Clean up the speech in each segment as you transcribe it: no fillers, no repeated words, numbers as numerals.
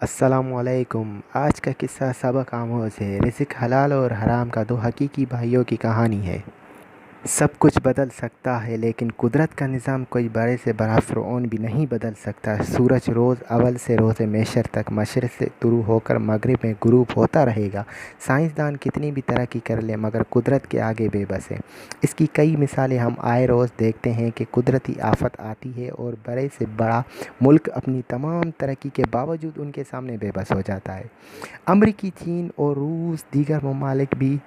अस्सलाम वालेकुम। आज का किस्सा सबक आमोज़ है। रिज़्क हलाल और हराम का दो हकीकी भाइयों की कहानी है। सब कुछ बदल सकता है लेकिन कुदरत का निज़ाम कोई बड़े से बड़ा फ़िरौन भी नहीं बदल सकता। सूरज रोज़ अव्वल से रोज़ मेशर तक मशरिक़ से तुलू होकर मगरिब में गुरूब होता रहेगा। साइंसदान कितनी भी तरक्की कर ले मगर कुदरत के आगे बेबस है। इसकी कई मिसालें हम आए रोज़ देखते हैं कि कुदरती आफ़त आती है और बड़े से बड़ा मुल्क अपनी तमाम तरक्की के बावजूद उनके सामने बेबस हो जाता है। अमरीकी, चीन और रूस दीगर ममालिक भी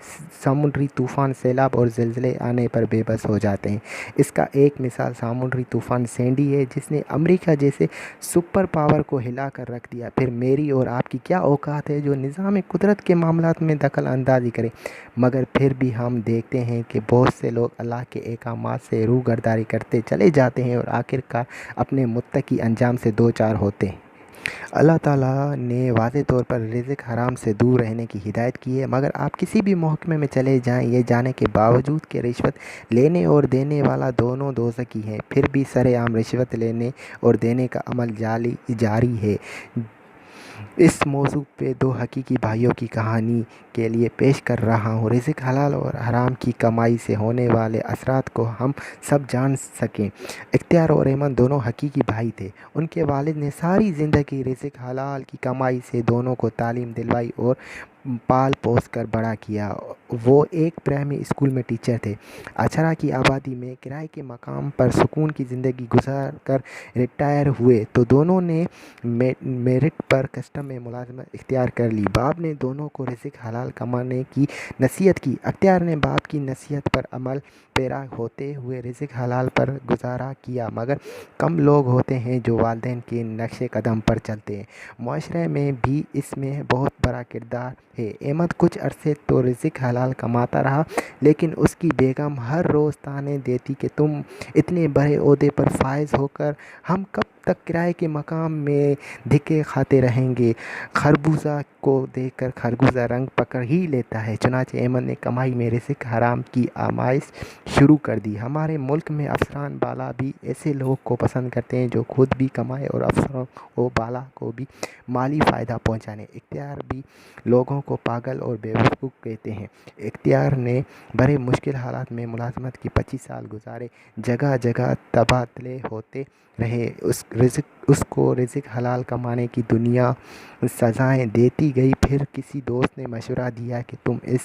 समुद्री तूफ़ान, सैलाब और ज़िलज़ले आने पर बेबस हो जाते हैं। इसका एक मिसाल समुद्री तूफ़ान सैंडी है जिसने अमेरिका जैसे सुपर पावर को हिला कर रख दिया। फिर मेरी और आपकी क्या औकात है जो निज़ाम कुदरत के मामलात में दखल अंदाज़ी करे। मगर फिर भी हम देखते हैं कि बहुत से लोग अल्लाह के अहकामात से रूगर्दारी करते चले जाते हैं और आखिरकार अपने मुत्तकी अंजाम से दो चार होते हैं। अल्लाह ताला ने वाज़े तौर पर रिज़्क हराम से दूर रहने की हिदायत की है, मगर आप किसी भी महकमे में चले जाएं ये जाने के बावजूद कि रिश्वत लेने और देने वाला दोनों दोज़खी हैं, फिर भी सरेआम रिश्वत लेने और देने का अमल जारी है। इस मौजू पे दो हकीकी भाइयों की कहानी के लिए पेश कर रहा हूँ। रिज़्क हलाल और हराम की कमाई से होने वाले असरात को हम सब जान सकें। इख्तियार और अहमद दोनों हकीकी भाई थे। उनके वालिद ने सारी ज़िंदगी रिज़्क हलाल की कमाई से दोनों को तालीम दिलवाई और पाल पोस कर बड़ा किया। वो एक प्राइमरी स्कूल में टीचर थे। अछरा की आबादी में किराए के मकाम पर सुकून की ज़िंदगी गुजार कर रिटायर हुए तो दोनों ने मेरिट पर कस्टम में मुलाजमत इख्तियार कर ली। बाप ने दोनों को रिज़्क हलाल कमाने की नसीहत की। अख्तियार ने बाप की नसीहत पर अमल पैरा होते हुए रिज़्क हलाल पर गुजारा किया, मगर कम लोग होते हैं जो वालिदैन के नक्शे कदम पर चलते हैं। मुआशरे में भी इसमें बहुत बड़ा किरदार है। अहमद कुछ अरसे तो रिज़्क हलाल कमाता रहा, लेकिन उसकी बेगम हर रोज़ ताने देती कि तुम इतने बड़े ओहदे पर फाइज होकर हम कब तक किराए के मकाम में धिक्के खाते रहेंगे। खरबूजा को देखकर खरबूजा रंग पकड़ ही लेता है। चुनांचे अहमद ने कमाई में रिज़्क हराम की आमाइश शुरू कर दी। हमारे मुल्क में अफसरान बाला भी ऐसे लोग को पसंद करते हैं जो खुद भी कमाए और अफसरों को बाला को भी माली फ़ायदा पहुंचाने। इख्तियार भी लोगों को पागल और बेवकूफ़ कहते हैं। इख्तियार ने बड़े मुश्किल हालात में मुलाजमत की 25 साल गुजारे। जगह जगह तबादले होते रहे। उसको रिज़्क हलाल कमाने की दुनिया सज़ाएं देती गई। फिर किसी दोस्त ने मशवरा दिया कि तुम इस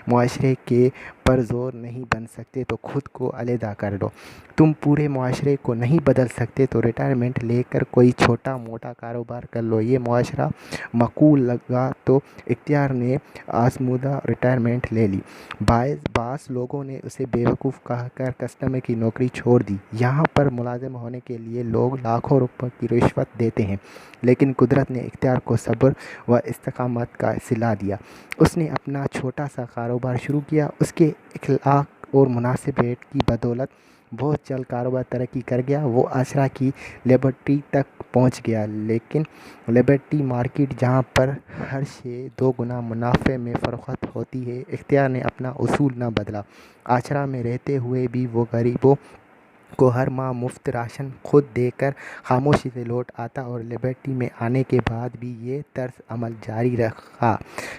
मुआशरे के परज़ोर नहीं बन सकते तो ख़ुद को अलहदा कर दो। तुम पूरे मुआशरे को नहीं बदल सकते तो रिटायरमेंट लेकर कोई छोटा मोटा कारोबार कर लो। ये मुआशरा माकूल लगा तो इख्तियार ने आज़मूदा रिटायरमेंट ले ली। बास लोगों ने उसे बेवकूफ़ कहकर कस्टमर की नौकरी छोड़ दी। यहाँ पर मुलाजिम होने के लिए लोग लाखों रुपए की रिश्वत देते हैं, लेकिन कुदरत ने इख्तियार को सब्र व इस्तिकामत का सिला दिया। उसने अपना छोटा सा कारोबार शुरू किया। उसके इखलाक और मुनासिब रेट की बदौलत बहुत जल्द कारोबार तरक्की कर गया। वो अशरा की लिबर्टी तक पहुंच गया, लेकिन लिबर्टी मार्केट जहां पर हर शे 2 गुना मुनाफे में फ़रोख्त होती है। इख्तियार ने अपना उसूल न बदला। अशरा में रहते हुए भी वो गरीबों को हर माह मुफ्त राशन खुद देकर खामोशी से लौट आता और लिबर्टी में आने के बाद भी ये तर्ज अमल जारी रखा।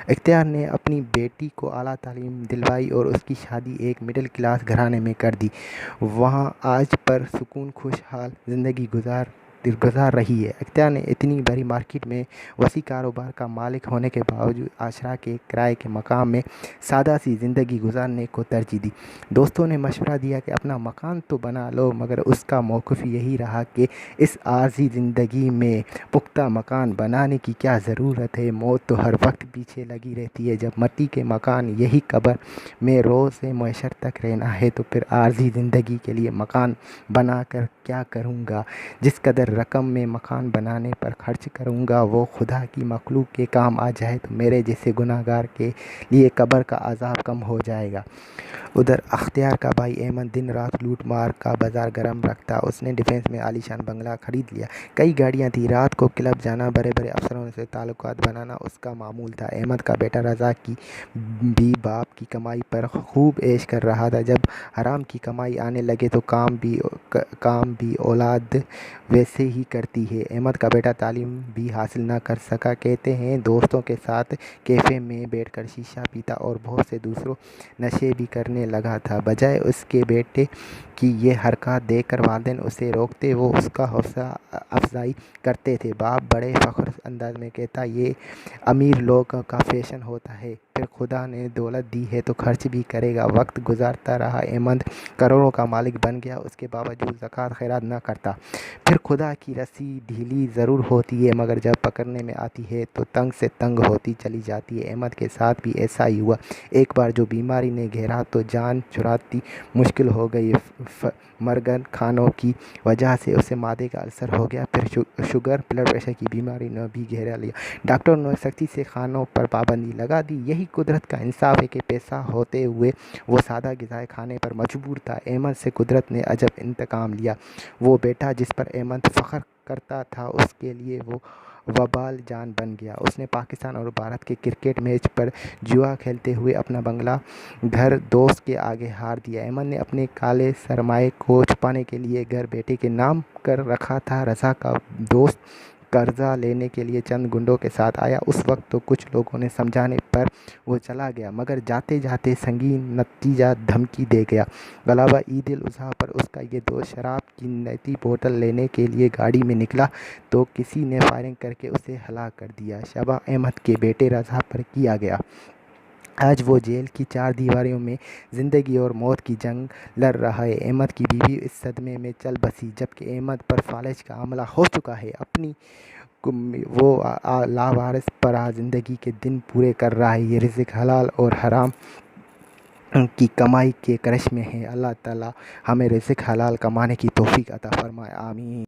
इख्तियार ने अपनी बेटी को आला तालीम दिलवाई और उसकी शादी एक मिडिल क्लास घराने में कर दी। वहाँ आज पर सुकून खुशहाल ज़िंदगी गुजार रही है। इख्तियार ने इतनी बड़ी मार्केट में वसी कारोबार का मालिक होने के बावजूद आशरा के किराए के मकाम में सादा सी ज़िंदगी गुजारने को तरजीह दी। दोस्तों ने मशवरा दिया कि अपना मकान तो बना लो, मगर उसका मौक़िफ़ यही रहा कि इस आर्ज़ी ज़िंदगी में पुख्ता मकान बनाने की क्या ज़रूरत है। मौत तो हर वक्त पीछे लगी रहती है। जब मट्टी के मकान यही कब्र में रोज़ से मैशर तक रहना है तो फिर आर्ज़ी ज़िंदगी के लिए मकान बना कर क्या करूँगा। जिस कदर रकम में मकान बनाने पर खर्च करूँगा वो खुदा की मखलूक के काम आ जाए तो मेरे जैसे गुनाहगार के लिए कब्र का अज़ाब कम हो जाएगा। उधर अख्तियार का भाई अहमद दिन रात लूट मार का बाज़ार गर्म रखता। उसने डिफेंस में आलीशान बंगला ख़रीद लिया, कई गाड़ियाँ थी। रात को क्लब जाना, बड़े बड़े अफसरों से ताल्लुकात बनाना उसका मामूल था। अहमद का बेटा रज़ा की भी बाप की कमाई पर खूब ऐश कर रहा था। जब हराम की कमाई आने लगे तो काम भी औलाद वैसे ہی کرتی ہے۔ احمد کا بیٹا تعلیم بھی حاصل نہ کر سکا۔ کہتے ہیں دوستوں کے ساتھ کیفے میں بیٹھ کر شیشہ پیتا اور بہت سے دوسروں نشے بھی کرنے لگا تھا۔ بجائے اس کے بیٹے کی یہ حرکات دیکھ کر والدین اسے روکتے، وہ اس کا حوصلہ افزائی کرتے تھے۔ باپ بڑے فخر انداز میں کہتا، یہ امیر لوگوں کا فیشن ہوتا ہے، پھر خدا نے دولت دی ہے تو خرچ بھی کرے گا۔ وقت گزرتا رہا، احمد کروڑوں کا مالک بن گیا، اس کے باوجود زکوٰۃ خیرات نہ کرتا۔ پھر خدا کی رسی ڈھیلی ضرور ہوتی ہے مگر جب پکڑنے میں آتی ہے تو تنگ سے تنگ ہوتی چلی جاتی ہے۔ احمد کے ساتھ بھی ایسا ہی ہوا۔ ایک بار جو بیماری نے گھیرا تو جان چھڑاتی مشکل ہو گئی۔ مرگن کھانوں کی وجہ سے اسے معدے کا السر ہو گیا، پھر شوگر بلڈ پریشر کی بیماری نے بھی گھیرا لیا۔ ڈاکٹروں نے سختی سے کھانوں پر پابندی لگا دی۔ یہی قدرت کا انصاف ہے کہ پیسہ ہوتے ہوئے وہ سادہ غذائیں کھانے پر مجبور تھا۔ احمد سے قدرت نے عجب انتقام لیا۔ وہ بیٹا جس پر احمد فخر کرتا تھا اس کے لیے وہ وبال جان بن گیا۔ اس نے پاکستان اور بھارت کے کرکٹ میچ پر جوا کھیلتے ہوئے اپنا بنگلہ گھر دوست کے آگے ہار دیا۔ احمد نے اپنے کالے سرمائے کو چھپانے کے لیے گھر بیٹے کے نام کر رکھا تھا۔ رضا کا دوست قرضہ لینے کے لیے چند گنڈوں کے ساتھ آیا۔ اس وقت تو کچھ لوگوں نے سمجھانے پر وہ چلا گیا مگر جاتے جاتے سنگین نتیجہ دھمکی دے گیا۔ غلبہ عید الاضحیٰ پر اس کا یہ دوست شراب کی نئی بوتل لینے کے لیے گاڑی میں نکلا تو کسی نے فائرنگ کر کے اسے ہلاک کر دیا۔ شبہ احمد کے بیٹے رضا پر کیا گیا۔ آج وہ جیل کی چار دیواروں میں زندگی اور موت کی جنگ لڑ رہا ہے۔ احمد کی بیوی اس صدمے میں چل بسی جبکہ احمد پر فالج کا حملہ ہو چکا ہے۔ اپنی وہ لاوارث پرہا زندگی کے دن پورے کر رہا ہے۔ یہ رزق حلال اور حرام کی کمائی کے کرش میں ہے۔ اللہ تعالیٰ ہمیں رزق حلال کمانے کی توفیق عطا فرمائے، آمین۔